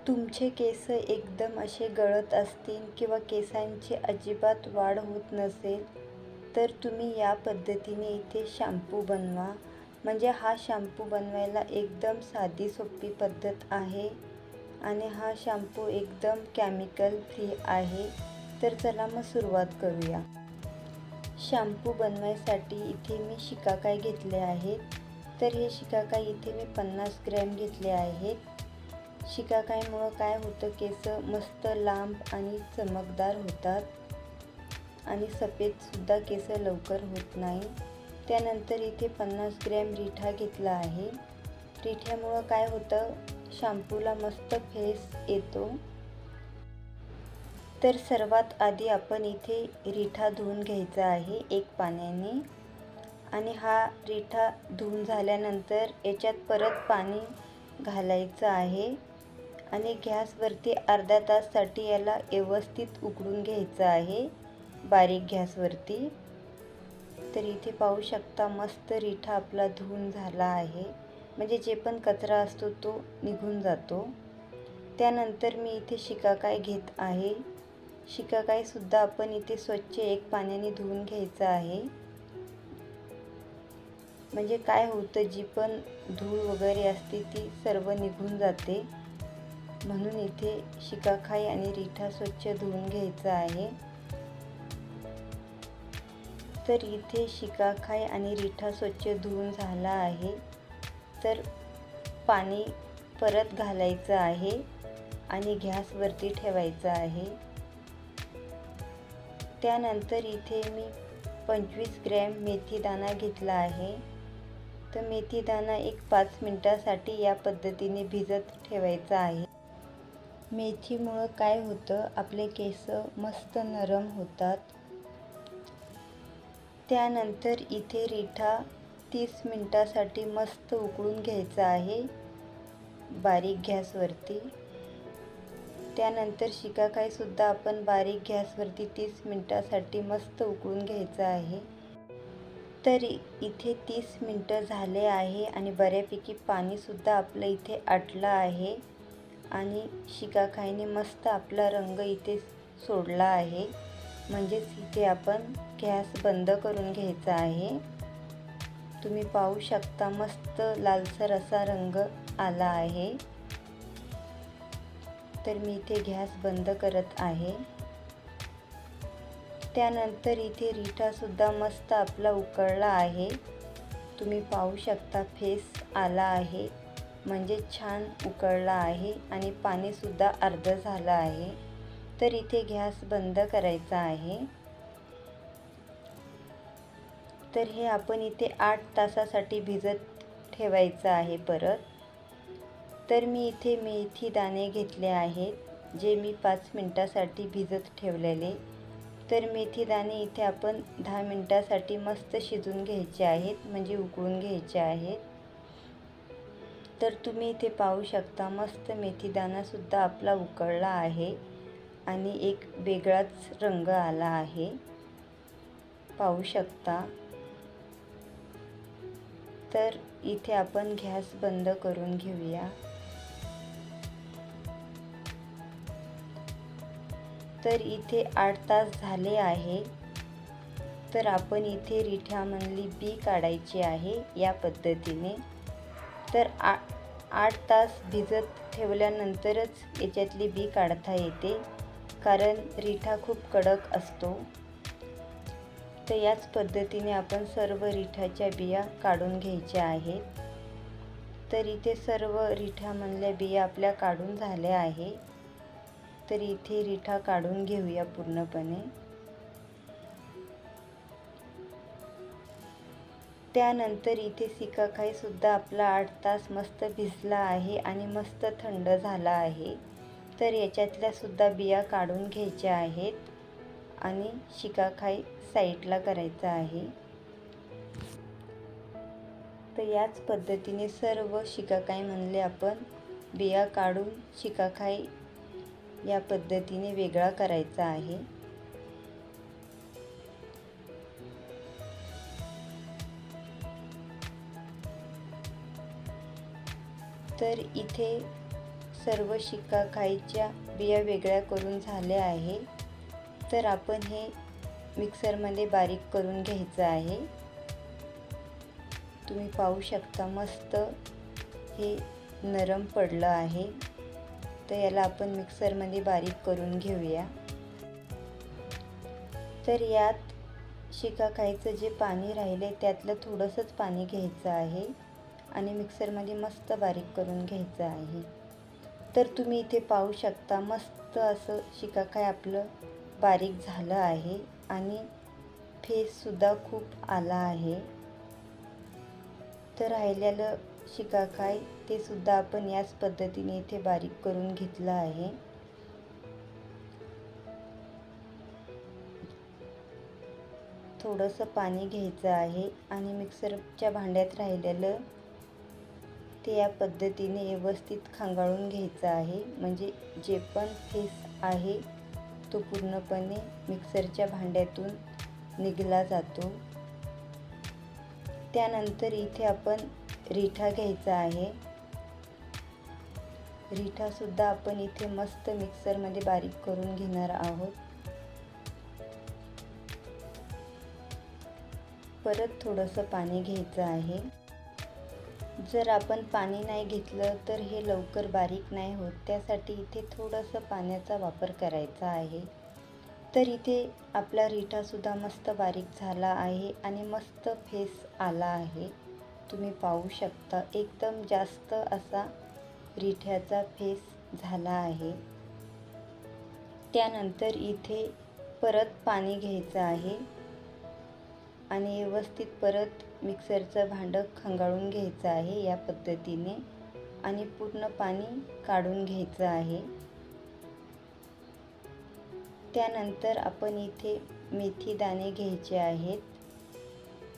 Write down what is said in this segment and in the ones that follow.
तुमचे केस एकदम असे गळत असतील किंवा केसांची अजिबात वाढ होत नसेल तर तुम्ही या पद्धतीने इथे शॅम्पू बनवा. म्हणजे हा शॅम्पू बनवायला एकदम साधी सोपी पद्धत आहे आणि हा शॅम्पू एकदम केमिकल फ्री आहे. तर चला मग सुरुवात करूया. शॅम्पू बनवायसाठी इथे मी शिकाकाई घेतले आहेत. तर हे शिकाकाई इथे मी 50 ग्रॅम घेतले आहेत. शिकाकाईमुळं काय होतं, केस मस्त लांब आणि चमकदार होतात आणि सफेदसुद्धा केस लवकर होत नाही. त्यानंतर इथे 50 ग्रॅम रिठा घेतला आहे. रिठ्यामुळं काय होतं, शॅम्पूला मस्त फेस येतो. तर सर्वात आधी आपण इथे रिठा धुवून घ्यायचा आहे 1 पाण्याने आणि हा रिठा धुवून झाल्यानंतर याच्यात परत पाणी घालायचं आहे आणि गॅसवरती अर्धा ताससाठी याला व्यवस्थित उकळून घ्यायचं आहे बारीक गॅसवरती. तर इथे पाहू शकता मस्त रिठा आपला धुवून झाला आहे. म्हणजे जे पण कचरा असतो तो निघून जातो. त्यानंतर मी इथे शिकाकाई घेत आहे. शिकाकाईसुद्धा आपण इथे स्वच्छ 1 पाण्याने धुवून घ्यायचं आहे. म्हणजे काय होतं, जी पण धूळ वगैरे असते ती सर्व निघून जाते. म्हणून इथे शिकाकाई आणि रिठा स्वच्छ धुवून घ्यायचं आहे. तर इथे शिकाकाई आणि रिठा स्वच्छ धुवून झाला आहे. तर पाणी परत घालायचं आहे आणि गॅसवरती ठेवायचं आहे. त्यानंतर इथे मी 25 ग्रॅम मेथीदाणा घेतला आहे. तर मेथीदाणा एक 5 मिनिटासाठी या पद्धतीने भिजत ठेवायचा आहे. मेथीमुळं काय होतं, आपले केस मस्त नरम होतात. त्यानंतर इथे रिठा 30 मिनिटासाठी मस्त उकळून घ्यायचा आहे बारीक गॅसवरती. त्यानंतर शिकाकाईसुद्धा आपण बारीक गॅसवरती 30 मिनिटासाठी मस्त उकळून घ्यायचं आहे. तर इथे 30 मिनिटं झाले आहे आणि बऱ्यापैकी पाणीसुद्धा आपलं इथे आटलं आहे आणि शिकाकाईने मस्त आपला रंग इथे सोडला आहे. म्हणजेच इथे आपण गॅस बंद करून घ्यायचा आहे. तुम्ही पाहू शकता मस्त लालसर असा रंग आला आहे. तर मी इथे गॅस बंद करत आहे. त्यानंतर इथे रिठासुद्धा मस्त आपला उकळला आहे. तुम्ही पाहू शकता फेस आला आहे, म्हणजे छान उकळला आहे आणि पाणीसुद्धा अर्धं झालं आहे. तर इथे गॅस बंद करायचा आहे. तर हे आपण इथे 8 तासासाठी भिजत ठेवायचं आहे परत. तर मी इथे मेथी दाणे घेतले आहेत, जे मी 5 मिनिटासाठी भिजत ठेवलेले. तर मेथी दाणे इथे आपण 10 मिनिटासाठी मस्त शिजून घ्यायचे आहेत, म्हणजे उकळून घ्यायचे आहेत. तर तुम्ही इथे पाहू शकता मस्त मेथी दाणासुद्धा आपला उकळला आहे आणि एक वेगळाच रंग आला आहे, पाहू शकता. तर इथे आपण गॅस बंद करून घेऊया. तर इथे 8 तास झाले आहे. तर आपण इथे रिठ्यामधली बी काढायची आहे या पद्धतीने. तर 8 तास भिजत ठेवल्यानंतरच याच्यातली बी काढता येते, कारण रिठा खूप कडक असतो. तर याच पद्धतीने आपण सर्व रिठाच्या बिया काढून घ्यायच्या आहेत. तर इथे सर्व रिठामधल्या बिया आपल्या काढून झाल्या आहे. तर इथे रिठा काढून घेऊया पूर्णपणे. त्यानंतर इथे शिकाकाईसुद्धा आपला 8 तास मस्त भिजला आहे आणि मस्त थंड झाला आहे. तर याच्यातल्यासुद्धा बिया काढून घ्यायच्या आहेत आणि शिकाकाई साईडला करायचा आहे. तर याच पद्धतीने सर्व शिकाकाईमधले आपण बिया काढून शिकाकाई या पद्धतीने वेगळा करायचा आहे. तर इथे सर्व शिकाकाईच्या बिया वेगळ्या करून झाल्या आहे. तर आपण हे मिक्सरमध्ये बारीक करून घ्यायचं आहे. तुम्ही पाहू शकता मस्त हे नरम पडलं आहे. तर याला आपण मिक्सरमध्ये बारीक करून घेऊया. तर यात शिकाकाईचं जे पाणी राहिले त्यातलं थोडंसंच पाणी घ्यायचं आहे आणि मिक्सरमध्ये मस्त बारीक करून घ्यायचं आहे. तर तुम्ही इथे पाहू शकता मस्त असं शिकाकाई आपलं बारीक झालं आहे आणि फेससुद्धा खूप आला आहे. तर राहिलेलं शिकाकाई ते सुद्धा आपण याच पद्धतीने इथे बारीक करून घेतलं आहे. थोडंसं पाणी घ्यायचं आहे आणि मिक्सरच्या भांड्यात राहिलेलं ते या पद्धतीने व्यवस्थित खंगाळून घ्यायचं आहे. म्हणजे जे पण फेस आहे तो पूर्णपणे मिक्सरच्या भांड्यातून निघला जातो. त्यानंतर इथे आपण रिठा घ्यायचा आहे. रिठासुद्धा आपण इथे मस्त मिक्सरमध्ये बारीक करून घेणार आहोत. परत थोडंसं पाणी घ्यायचं आहे. जर आपण पाणी नाही घेतलं तर हे लवकर बारीक नाही होत, त्यासाठी इथे थोडंसं पाण्याचा वापर करायचा आहे. तर इथे आपला रिठासुद्धा मस्त बारीक झाला आहे आणि मस्त फेस आला आहे. तुम्ही पाहू शकता एकदम जास्त असा रिठ्याचा फेस झाला आहे. त्यानंतर इथे परत पाणी घ्यायचं आहे आणि व्यवस्थित परत मिक्सरचं भांडं खंगाळून घ्यायचं आहे या पद्धतीने आणि पूर्ण पाणी काढून घ्यायचं आहे. त्यानंतर आपण इथे मेथी दाणे घ्यायचे आहेत.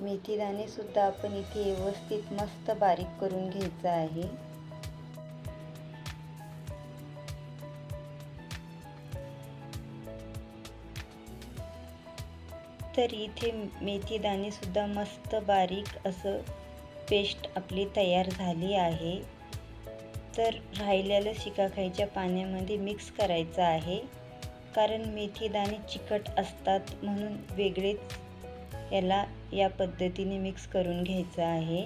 मेथी दाणे सुद्धा आपण इथे व्यवस्थित मस्त बारीक करून घ्यायचं आहे. तर इथे मेथी दाणे सुद्धा मस्त बारीक असं पेस्ट आपली तयार झाली आहे. तर राहिलेलं शिकाकाईच्या पाण्यामध्ये मिक्स करायचं आहे, कारण मेथी दाणे चिकट असतात म्हणून वेगळेच याला या पद्धतीने मिक्स करून घ्यायचं आहे.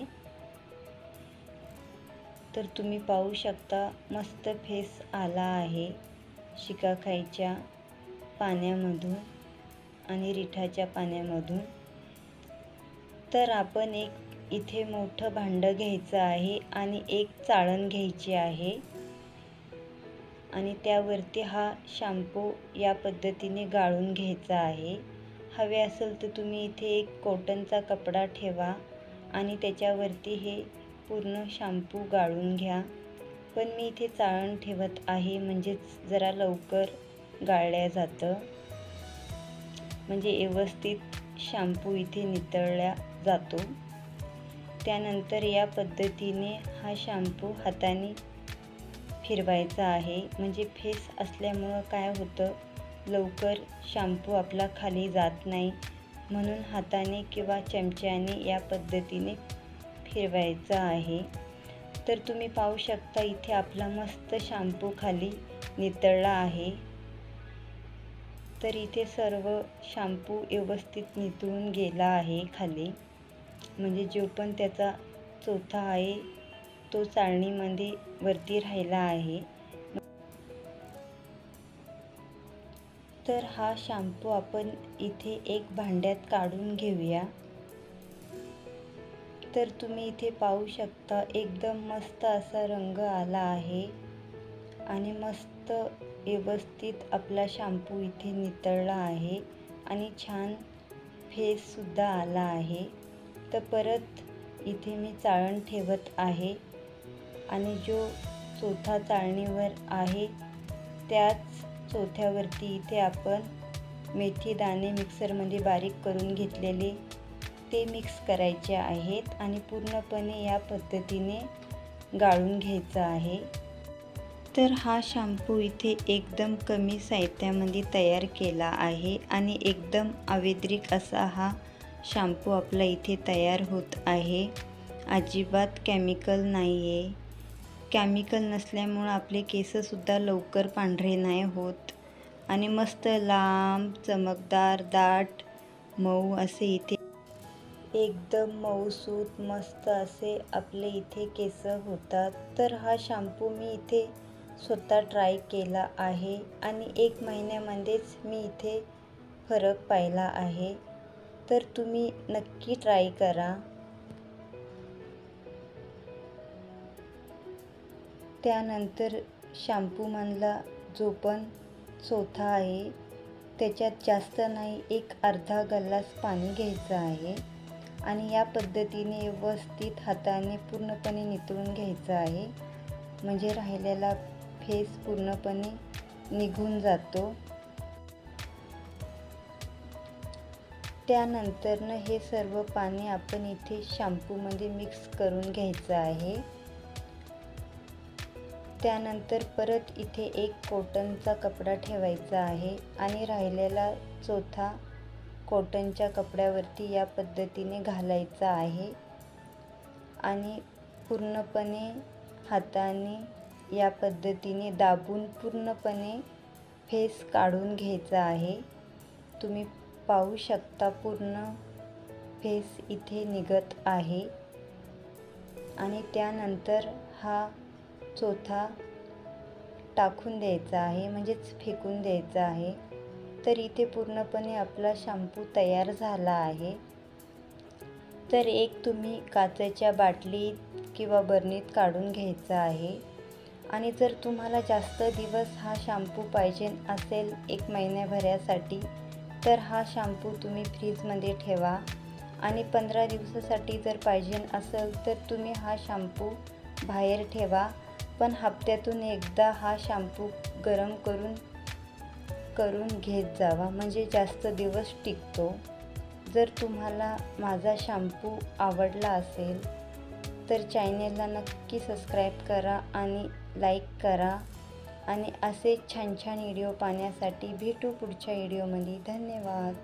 तर तुम्ही पाहू शकता मस्त फेस आला आहे शिकाकाईच्या पाण्यामधून आणि रिठाच्या पाण्यामधून. तर आपण एक इथे मोठं भांडं घ्यायचं आहे आणि एक चाळण घ्यायची आहे आणि त्यावरती हा शॅम्पू या पद्धतीने गाळून घ्यायचा आहे. हवे असेल तर तुम्ही इथे एक कॉटनचा कपडा ठेवा आणि त्याच्यावरती हे पूर्ण शॅम्पू गाळून घ्या. पण मी इथे चाळण ठेवत आहे म्हणजे जरा लवकर गाळल्या जातं, म्हणजे व्यवस्थित शॅम्पू इथे नितळला जातो. त्यानंतर या पद्धतीने हा शॅम्पू हाताने फिरवायचा आहे. म्हणजे फेस असल्यामुळं काय होतं, लवकर शॅम्पू आपला खाली जात नाही, म्हणून हाताने किंवा चमच्याने या पद्धतीने फिरवायचं आहे. तर तुम्ही पाहू शकता इथे आपला मस्त शॅम्पू खाली नितळला आहे. तर इथे सर्व शॅम्पू व्यवस्थित नितळून गेला आहे खाली, म्हणजे जो पण त्याचा चोथा आहे तो चाळणीमध्ये वरती राहिला आहे. तर हा शॅम्पू आपण इथे एक भांड्यात काढून घेऊया. तर तुम्ही इथे पाहू शकता एकदम मस्त असा रंग आला आहे आणि मस्त व्यवस्थित आपला शॅम्पू इथे नितळला आहे आणि छान फेससुद्धा आला आहे. तर परत इथे मी चाळण ठेवत आहे आणि जो चोथा चाळणीवर आहे त्याच चोथ्यावरती इथे आपण मेथी दाणे मिक्सरमध्ये बारीक करून घेतलेले ते मिक्स करायचे आहेत आणि पूर्णपणे या पद्धतीने गाळून घ्यायचं आहे. तर हा शॅम्पू इथे एकदम कमी साहित्यामध्ये तयार केला आहे आणि एकदम अवैद्रिक असा हा शॅम्पू आपला इथे तयार होत आहे. अजिबात केमिकल नाही आहे केमिकल नसल्यामुळं आपले केससुद्धा लवकर पांढरे नाही होत आणि मस्त लांब, चमकदार, दाट, मऊ असे इथे एकदम मऊसूत मस्त असे आपले इथे केस होतात. तर हा शॅम्पू मी इथे स्वतः ट्राय केला आहे आणि 1 महिन्यामध्येच मी इथे फरक पाहिला आहे. तर तुम्ही नक्की ट्राय करा. त्यानंतर शॅम्पूमधला जो पण चोथा आहे त्याच्यात जास्त नाही, एक अर्धा ग्लास पाणी घ्यायचं आहे आणि या पद्धतीने व्यवस्थित हाताने पूर्णपणे नितळून घ्यायचं आहे, म्हणजे राहिलेला फेस पूर्णपणे निघून जातो. त्यानंतरनं हे सर्व पाणी आपण इथे शॅम्पूमध्ये मिक्स करून घ्यायचं आहे. त्यानंतर परत इथे एक कॉटनचा कपडा ठेवायचा आहे आणि राहिलेला चोथा कॉटनच्या कपड्यावरती या पद्धतीने घालायचा आहे आणि पूर्णपणे हाताने या पद्धतीने दाबून पूर्णपणे फेस काढून घ्यायचा आहे. तुम्ही पाहू शकता पूर्ण फेस इथे निघत आहे आणि त्यानंतर हा चोथा टाकून द्यायचा आहे, म्हणजेच फेकून द्यायचा आहे. तर इथे पूर्णपणे आपला शॅम्पू तयार झाला आहे. तर एक तुम्ही काचेच्या बाटलीत किंवा बरणीत काढून घ्यायचा आहे आणि जर तुम्हाला जास्त दिवस हा शॅम्पू पाहिजे असेल 1 महिन्याभरासाठी तर हा शॅम्पू तुम्ही फ्रीजमध्ये ठेवा आणि 15 दिवसासाठी जर पाहिजे असेल तर तुम्ही हा शॅम्पू बाहेर ठेवा. पण हप्त्यातून एकदा हा शॅम्पू गरम करून घेत जावा, म्हणजे जास्त दिवस टिकतो. जर तुम्हाला माझा शॅम्पू आवडला असेल तर चॅनेलला नक्की सबस्क्राईब करा आणि लाईक करा आणि असे छान छान व्हिडिओ पाहण्यासाठी भेटू पुढच्या व्हिडिओमध्ये. धन्यवाद.